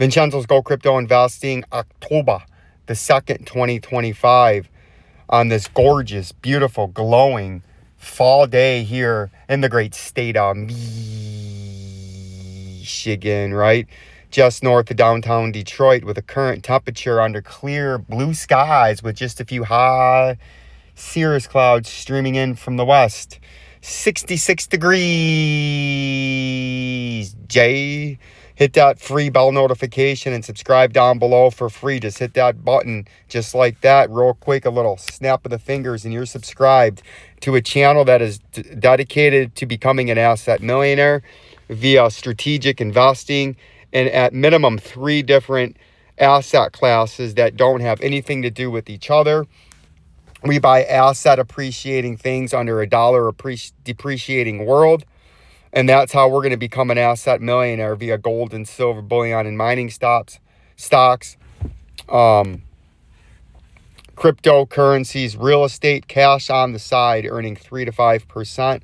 Vincenzo's Go Crypto Investing, October the 2nd, 2025, on this gorgeous, beautiful, glowing fall day here in the great state of Michigan, right? Just north of downtown Detroit, with a current temperature under clear blue skies with just a few high cirrus clouds streaming in from the west. 66 degrees. Jay, hit that free bell notification and subscribe down below for free. Just hit that button just like that real quick, a little snap of the fingers, and you're subscribed to a channel that is dedicated to becoming an asset millionaire via strategic investing, and at minimum 3 different asset classes that don't have anything to do with each other. We buy asset appreciating things under a dollar depreciating world. And that's how we're going to become an asset millionaire, via gold and silver, bullion and mining stocks, cryptocurrencies, real estate, cash on the side, earning 3 to 5%,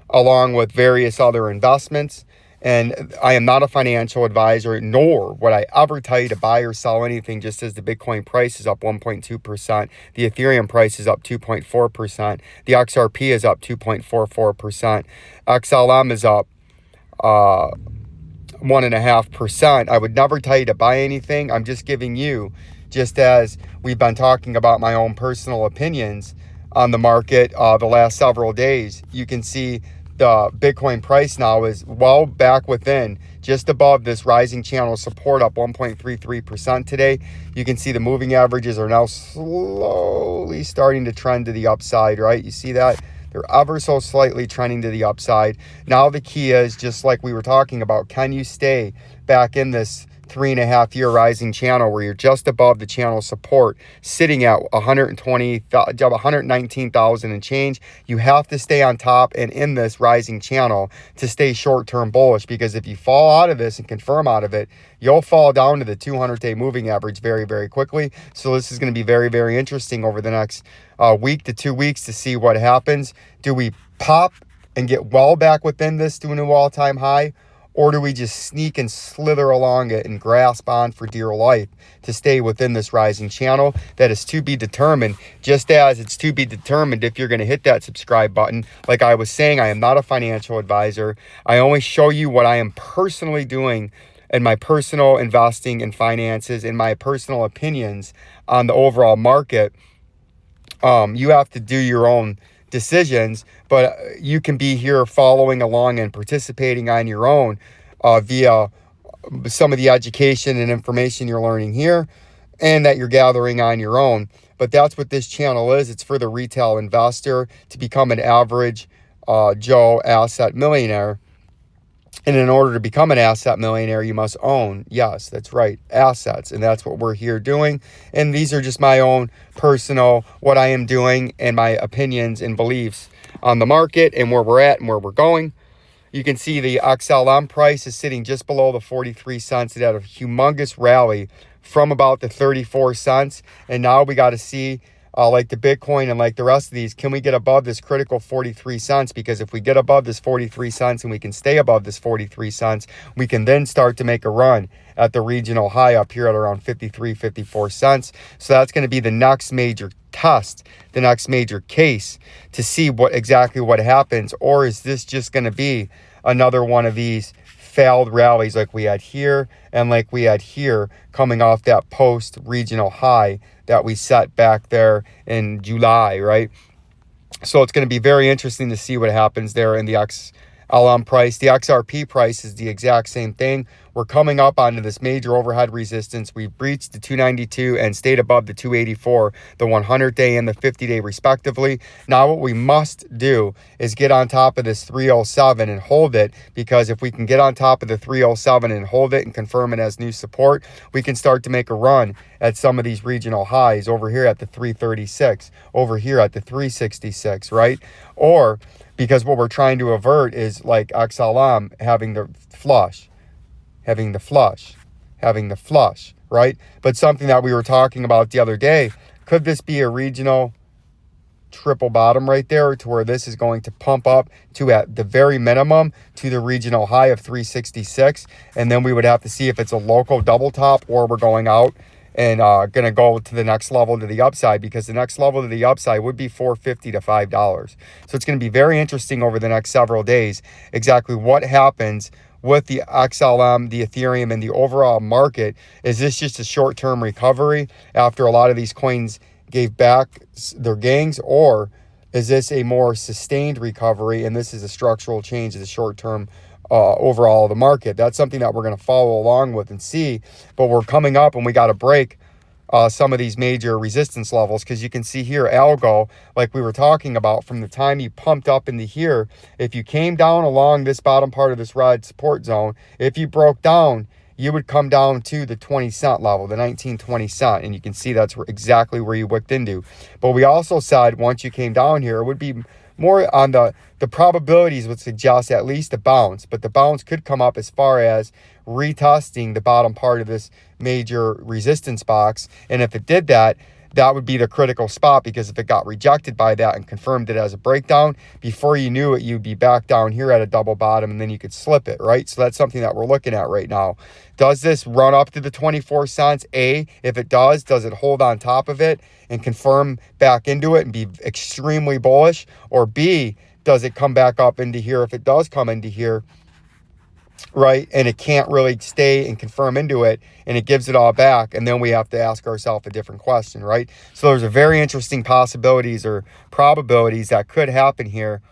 along with various other investments. And I am not a financial advisor, nor would I ever tell you to buy or sell anything just as the Bitcoin price is up 1.2%, the Ethereum price is up 2.4%, the XRP is up 2.44%, XLM is up 1.5%. I would never tell you to buy anything. I'm just giving you, just as we've been talking about my own personal opinions on the market the last several days. You can see the Bitcoin price now is well back within, just above this rising channel support, up 1.33% today. You can see the moving averages are now slowly starting to trend to the upside, right? You see that? They're ever so slightly trending to the upside. Now the key is, just like we were talking about, can you stay back in this 3.5-year rising channel where you're just above the channel support, sitting at 119,000 and change? You have to stay on top and in this rising channel to stay short-term bullish, because if you fall out of this and confirm out of it, you'll fall down to the 200-day moving average very, very quickly. So this is going to be very, very interesting over the next week to 2 weeks to see what happens. Do we pop and get well back within this to a new all-time high? Or do we just sneak and slither along it and grasp on for dear life to stay within this rising channel? That is to be determined, just as it's to be determined if you're going to hit that subscribe button. Like I was saying, I am not a financial advisor. I only show you what I am personally doing in my personal investing and finances, in my personal opinions on the overall market. You have to do your own decisions, but you can be here following along and participating on your own via some of the education and information you're learning here and that you're gathering on your own. But that's what this channel is. It's for the retail investor to become an average Joe asset millionaire. And in order to become an asset millionaire, you must own, yes, that's right, assets. And that's what we're here doing. And these are just my own personal, what I am doing, and my opinions and beliefs on the market and where we're at and where we're going. You can see the XLM price is sitting just below the 43 cents. It had a humongous rally from about the 34 cents. And now we got to see, like the Bitcoin and like the rest of these, can we get above this critical 43 cents? Because if we get above this 43 cents and we can stay above this 43 cents, we can then start to make a run at the regional high up here at around 53, 54 cents. So that's going to be the next major test, the next major case to see exactly what happens. Or is this just going to be another one of these failed rallies like we had here and like we had here, coming off that post regional high that we set back there in July, right? So it's going to be very interesting to see what happens there in the XLM price. The XRP price is the exact same thing. We're coming up onto this major overhead resistance. We breached the 292 and stayed above the 284, the 100-day and the 50-day respectively. Now what we must do is get on top of this 307 and hold it, because if we can get on top of the 307 and hold it and confirm it as new support, we can start to make a run at some of these regional highs over here at the 336, over here at the 366, right? Or because what we're trying to avert is like XLM having the flush, right? But something that we were talking about the other day, could this be a regional triple bottom right there, to where this is going to pump up to, at the very minimum, to the regional high of 366. And then we would have to see if it's a local double top, or we're going out and going to go to the next level to the upside, because the next level to the upside would be $4.50 to $5. So it's going to be very interesting over the next several days exactly what happens with the XLM, the Ethereum, and the overall market. Is this just a short-term recovery after a lot of these coins gave back their gains, or is this a more sustained recovery and this is a structural change of the short-term overall of the market? That's something that we're going to follow along with and see. But we're coming up and we got to break some of these major resistance levels, because you can see here algo, like we were talking about, from the time you pumped up into here, if you came down along this bottom part of this red support zone, if you broke down, you would come down to the 20-cent level, the 19-20 cent, and you can see that's exactly where you wicked into. But we also said once you came down here, it would be more on the probabilities would suggest at least a bounce, but the bounce could come up as far as retesting the bottom part of this major resistance box. And if it did that, that would be the critical spot, because if it got rejected by that and confirmed it as a breakdown, before you knew it, you'd be back down here at a double bottom, and then you could slip it, right? So that's something that we're looking at right now. Does this run up to the 24 cents? A, if it does it hold on top of it and confirm back into it and be extremely bullish? Or B, does it come back up into here? If it does come into here, right, and it can't really stay and confirm into it, and it gives it all back, and then we have to ask ourselves a different question, right? So there's a very interesting possibilities or probabilities that could happen here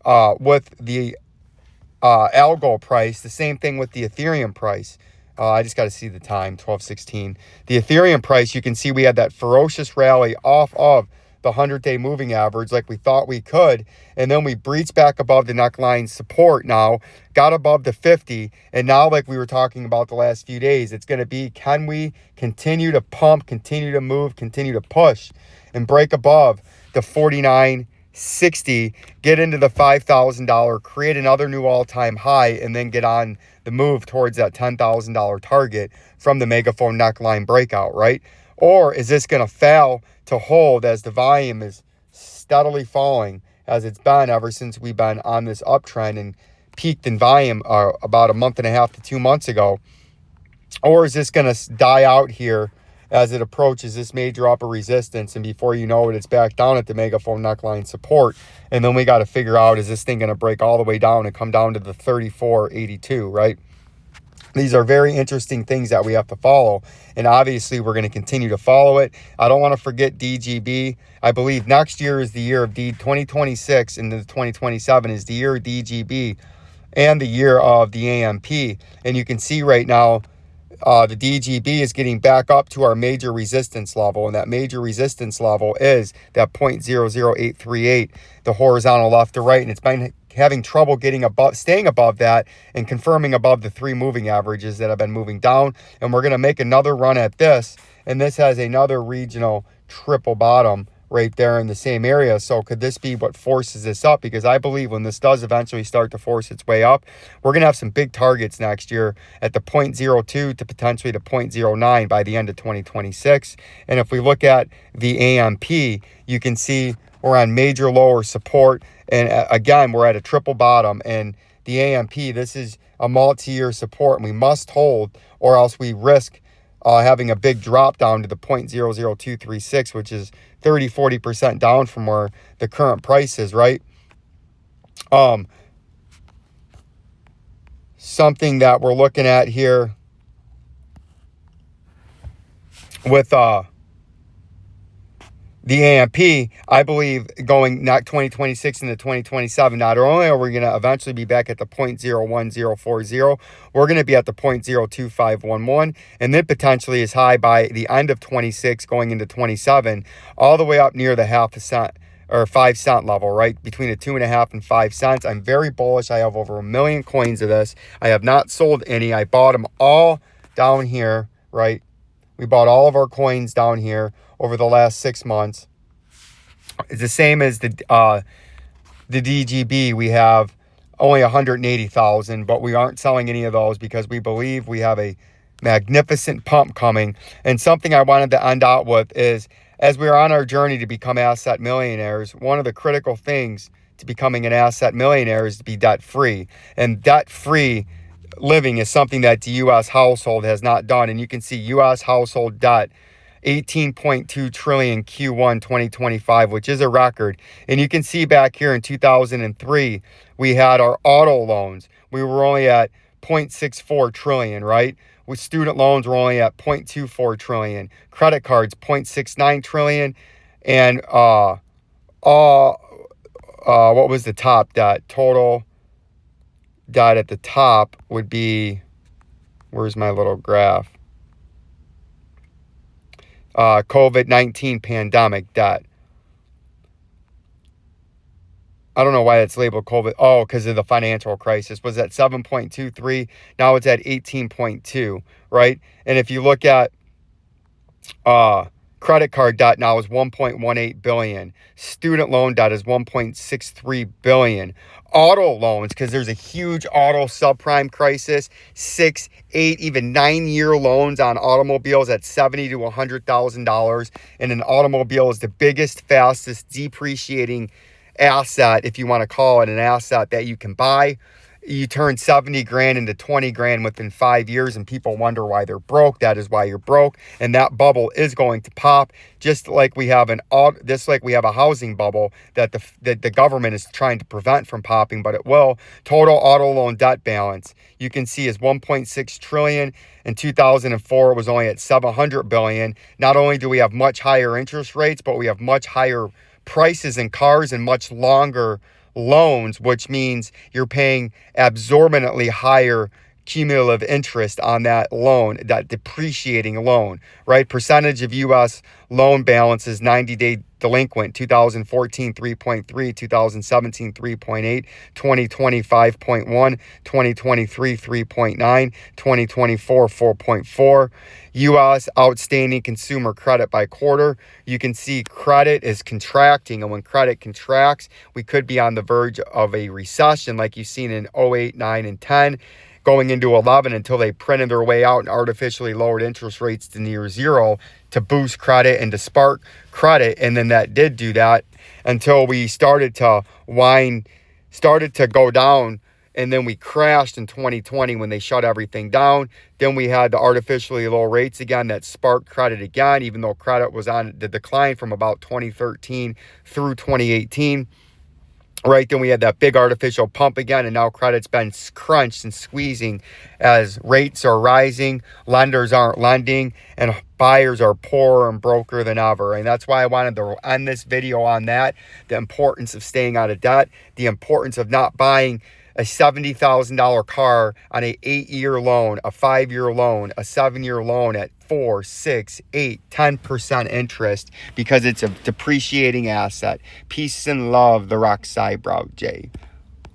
with the algo price. The same thing with the Ethereum price. I just got to see the time, 12:16. The Ethereum price, you can see we had that ferocious rally off of the 100-day moving average like we thought we could, and then we breached back above the neckline support now, got above the 50, and now, like we were talking about the last few days, it's going to be, can we continue to pump, continue to move, continue to push, and break above the 49.60, get into the $5,000, create another new all-time high, and then get on the move towards that $10,000 target from the megaphone neckline breakout, right? Or is this going to fail to hold as the volume is steadily falling, as it's been ever since we've been on this uptrend and peaked in volume about a month and a half to 2 months ago? Or is this going to die out here as it approaches this major upper resistance, and before you know it, it's back down at the megaphone neckline support? And then we got to figure out, is this thing going to break all the way down and come down to the 34.82, right? These are very interesting things that we have to follow, and obviously we're going to continue to follow it. I don't want to forget DGB. I believe next year is the year of 2026, and the 2027 is the year of DGB and the year of the AMP. And you can see right now the DGB is getting back up to our major resistance level, and that major resistance level is that 0.00838, the horizontal left to right, and it's been having trouble getting above, staying above that and confirming above the 3 moving averages that have been moving down. And we're going to make another run at this, and this has another regional triple bottom right there in the same area. So could this be what forces this up? Because I believe when this does eventually start to force its way up, we're going to have some big targets next year at the 0.02 to potentially the 0.09 by the end of 2026. And if we look at the AMP, you can see we're on major lower support, and again, we're at a triple bottom. And the AMP, this is a multi-year support, and we must hold, or else we risk having a big drop down to the 0.00236, which is 30-40% down from where the current price is, right? Something that we're looking at here with the AMP, I believe, going not 2026 into 2027, not only are we going to eventually be back at the 0.01040, we're going to be at the 0.02511, and then potentially as high by the end of 26 going into 27, all the way up near the 0.5 cent or 5 cent level, right? Between the 2.5 and 5 cents. I'm very bullish. I have over 1 million coins of this. I have not sold any. I bought them all down here, right? We bought all of our coins down here over the last 6 months. It's the same as the DGB. We have only 180,000, but we aren't selling any of those because we believe we have a magnificent pump coming. And something I wanted to end out with is as we are on our journey to become asset millionaires, one of the critical things to becoming an asset millionaire is to be debt-free. And debt-free living is something that the U.S. household has not done. And you can see U.S. household debt, 18.2 trillion Q1 2025, which is a record. And you can see back here in 2003, we had our auto loans. We were only at 0.64 trillion, right? With student loans, we're only at 0.24 trillion. Credit cards, 0.69 trillion. And what was the top debt? Total debt at the top would be, where's my little graph? COVID-19 pandemic debt. I don't know why it's labeled COVID. Oh, because of the financial crisis. Was at 7.23. Now it's at 18.2, right? And if you look at credit card debt now is 1.18 billion. Student loan debt is 1.63 billion. Auto loans, because there's a huge auto subprime crisis, 6, 8, even 9-year loans on automobiles at $70,000 to $100,000. And an automobile is the biggest, fastest depreciating asset, if you want to call it an asset, that you can buy. You turn 70 grand into 20 grand within 5 years, and people wonder why they're broke. That is why you're broke, and that bubble is going to pop. Just like we have a housing bubble that the government is trying to prevent from popping, but it will. Total auto loan debt balance, you can see, is 1.6 trillion. In 2004, it was only at 700 billion. Not only do we have much higher interest rates, but we have much higher prices in cars and much longer loans, which means you're paying absorbently higher cumulative interest on that loan, that depreciating loan, right? Percentage of U.S. loan balances 90-day delinquent, 2014 3.3, 2017 3.8, 2020 5.1, 2023 3.9, 2024 4.4. U.S. outstanding consumer credit by quarter. You can see credit is contracting, and when credit contracts, we could be on the verge of a recession like you've seen in 08, 9, and 10. Going into 11 until they printed their way out and artificially lowered interest rates to near zero to boost credit and to spark credit. And then that did do that until we started to go down. And then we crashed in 2020 when they shut everything down. Then we had the artificially low rates again that sparked credit again, even though credit was on the decline from about 2013 through 2018. Right, then we had that big artificial pump again, and now credit's been crunched and squeezing as rates are rising, lenders aren't lending, and buyers are poorer and broker than ever. And that's why I wanted to end this video on that, the importance of staying out of debt, the importance of not buying a $70,000 car on an 8-year loan, a 5-year loan, a 7-year loan at 4, 6, 8, 10% interest because it's a depreciating asset. Peace and love, the Rock Eyebrow J.